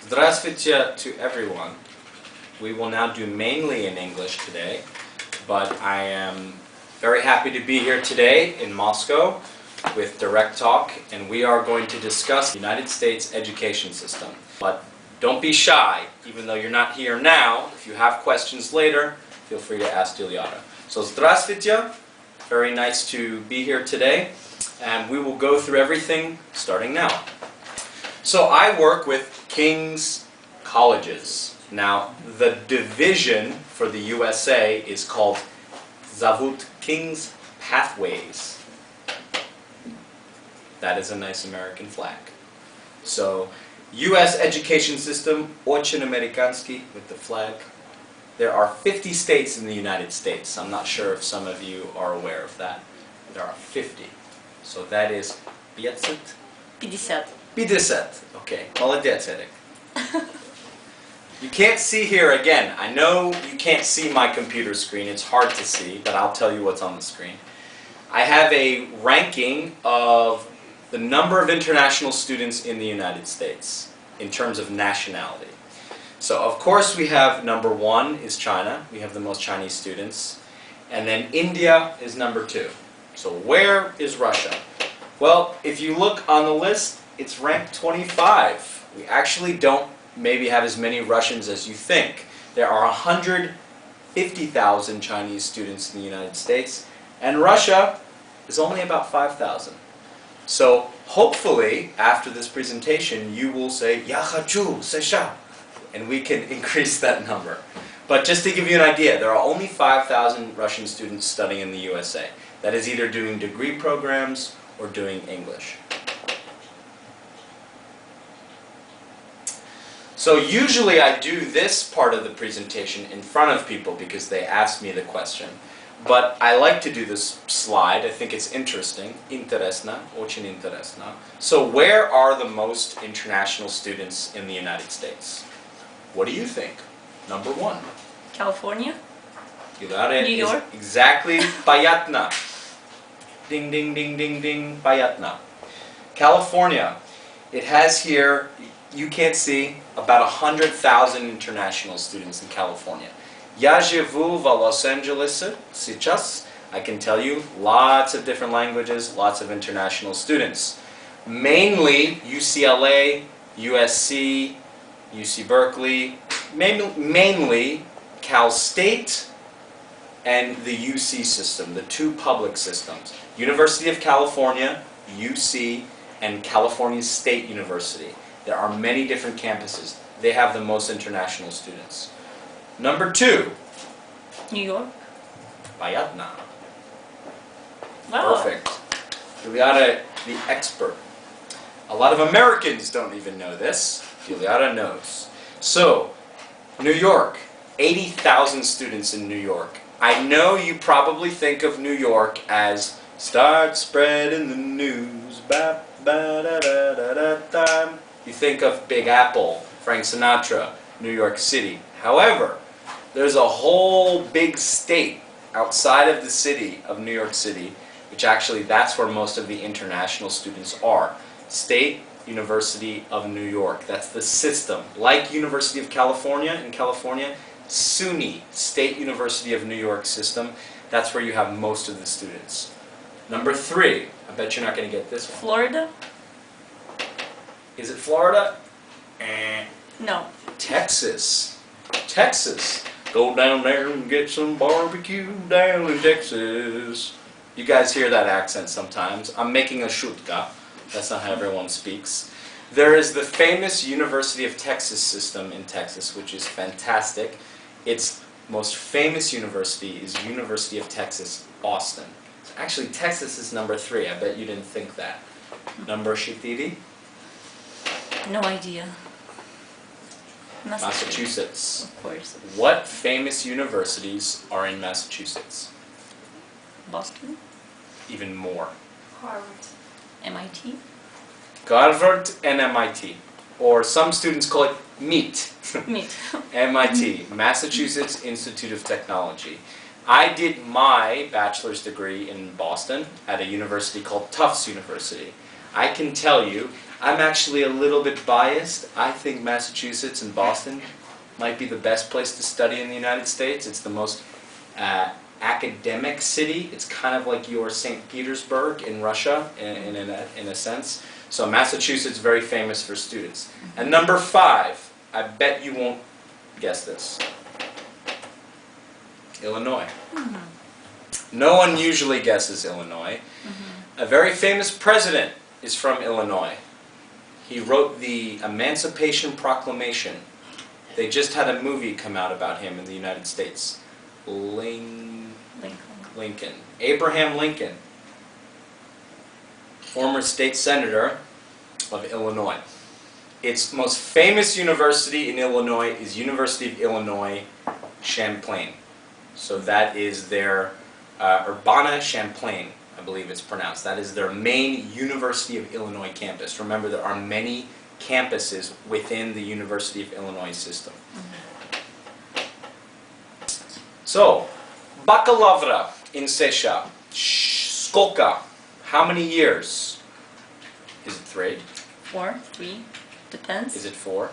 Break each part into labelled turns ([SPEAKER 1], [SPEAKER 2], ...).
[SPEAKER 1] Здравствуйте to everyone. We will now do mainly in English today, but I am very happy to be here today in Moscow with Direct Talk, and we are going to discuss the United States education system. But don't be shy, even though you're not here now. If you have questions later, feel free to ask Juliana. So, здравствуйте. Very nice to be here today, and we will go through everything starting now. So I work with King's colleges. Now, the division for the USA is called Zavut King's Pathways. That is a nice American flag. So, US education system, очень американский with the flag. There are 50 states in the United States. I'm not sure if some of you are aware of that. There are 50. So that is 50.
[SPEAKER 2] 50.
[SPEAKER 1] 50. Okay. Молодец, Эрик. You can't see here again. I know you can't see my computer screen. It's hard to see, but I'll tell you what's on the screen. I have a ranking of the number of international students in the United States in terms of nationality. So, of course, we have number 1 is China. We have the most Chinese students. And then India is number 2. So where is Russia? Well, if you look on the list, it's ranked 25. We actually don't maybe have as many Russians as you think. There are 150,000 Chinese students in the United States, and Russia is only about 5,000. So hopefully, after this presentation, you will say, "Я хочу США," and we can increase that number. But just to give you an idea, there are only 5,000 Russian students studying in the USA. That is either doing degree programs or doing English. So usually I do this part of the presentation in front of people because they ask me the question. But I like to do this slide. I think it's interesting. Интересно, очень интересно. So where are the most international students in the United States? What do you think? Number 1.
[SPEAKER 2] California.
[SPEAKER 1] You got it.
[SPEAKER 2] New York.
[SPEAKER 1] Exactly. Понятно. Ding, ding, ding, ding, ding. Понятно. California. It has here, you can't see, about 100,000 international students in California. Я живу в Лос-Анджелесе сейчас. I can tell you, lots of different languages, lots of international students. Mainly UCLA, USC, UC Berkeley, mainly Cal State and the UC system, the 2 public systems. University of California, UC, and California State University. There are many different campuses. They have the most international students. Number 2.
[SPEAKER 2] New York.
[SPEAKER 1] Понятно.
[SPEAKER 2] Wow.
[SPEAKER 1] Perfect. Juliana, the expert. A lot of Americans don't even know this. Juliana knows. So, New York. 80,000 students in New York. I know you probably think of New York as start spreading the news. Ba, ba, da, da, da, da, da. You think of Big Apple, Frank Sinatra, New York City. However, there's a whole big state outside of the city of New York City, which actually that's where most of the international students are. State University of New York. That's the system. Like University of California in California, SUNY, State University of New York system. That's where you have most of the students. Number 3. I bet you're not going to get this one.
[SPEAKER 2] Florida.
[SPEAKER 1] Is it Florida?
[SPEAKER 2] No.
[SPEAKER 1] Texas. Texas. Go down there and get some barbecue down in Texas. You guys hear that accent sometimes. I'm making a shutka. That's not how everyone speaks. There is the famous University of Texas system in Texas, which is fantastic. Its most famous university is University of Texas, Austin. Actually, Texas is number 3. I bet you didn't think that. Number 4.
[SPEAKER 2] No idea.
[SPEAKER 1] Massachusetts.
[SPEAKER 2] Of course.
[SPEAKER 1] What famous universities are in Massachusetts?
[SPEAKER 2] Boston.
[SPEAKER 1] Even more.
[SPEAKER 2] Harvard. MIT.
[SPEAKER 1] Harvard and MIT. Or some students call it MIT.
[SPEAKER 2] MIT.
[SPEAKER 1] MIT, Massachusetts Institute of Technology. I did my bachelor's degree in Boston at a university called Tufts University. I can tell you, I'm actually a little bit biased. I think Massachusetts and Boston might be the best place to study in the United States. It's the most academic city. It's kind of like your St. Petersburg in Russia, in a sense. So Massachusetts, very famous for students. And number 5, I bet you won't guess this. Illinois. No one usually guesses Illinois. A very famous president is from Illinois. He wrote the Emancipation Proclamation. They just had a movie come out about him in the United States. Lincoln. Abraham Lincoln. Former state senator of Illinois. Its most famous university in Illinois is University of Illinois, Champaign. So that is their Urbana-Champaign, I believe it's pronounced. That is their main University of Illinois campus. Remember, there are many campuses within the University of Illinois system. So, bakalavra in США. Сколько? How many years? Is it 3?
[SPEAKER 2] 4, 3, depends.
[SPEAKER 1] Is it 4?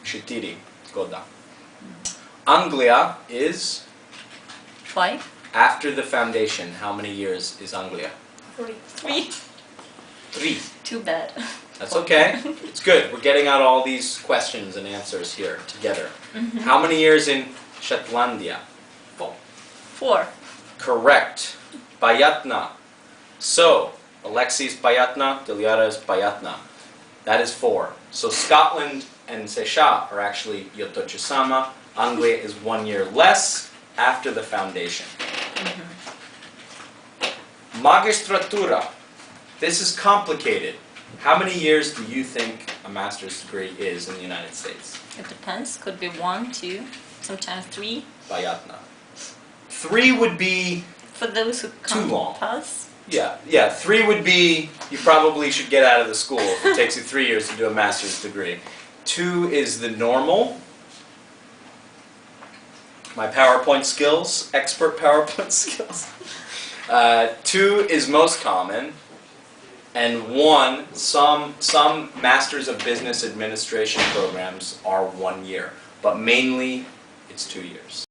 [SPEAKER 1] 4 года. Anglia is?
[SPEAKER 2] 5.
[SPEAKER 1] After the foundation, how many years is Anglia?
[SPEAKER 2] 3.
[SPEAKER 1] 3.
[SPEAKER 2] Too bad.
[SPEAKER 1] That's okay. It's good. We're getting out all these questions and answers here together. How many years in Shetlandia?
[SPEAKER 2] 4.
[SPEAKER 1] Correct. Bayatna. So, Alexis Bayatna, Dilyara's Bayatna. That is 4. So Scotland and США are actually Yotochisama. Anglia is 1 year less after the foundation. Magistratura. This is complicated. How many years do you think a master's degree is in the United States?
[SPEAKER 2] It depends. Could be 1, 2, sometimes 3.
[SPEAKER 1] Bayatna. 3 would be
[SPEAKER 2] For those who
[SPEAKER 1] too
[SPEAKER 2] can't
[SPEAKER 1] long.
[SPEAKER 2] pass.
[SPEAKER 1] Yeah. 3 would be, you probably should get out of the school if it takes you 3 years to do a master's degree. 2 is the normal. My PowerPoint skills, expert PowerPoint skills. 2 is most common. And 1, some Masters of Business Administration programs are 1 year. But mainly, it's 2 years.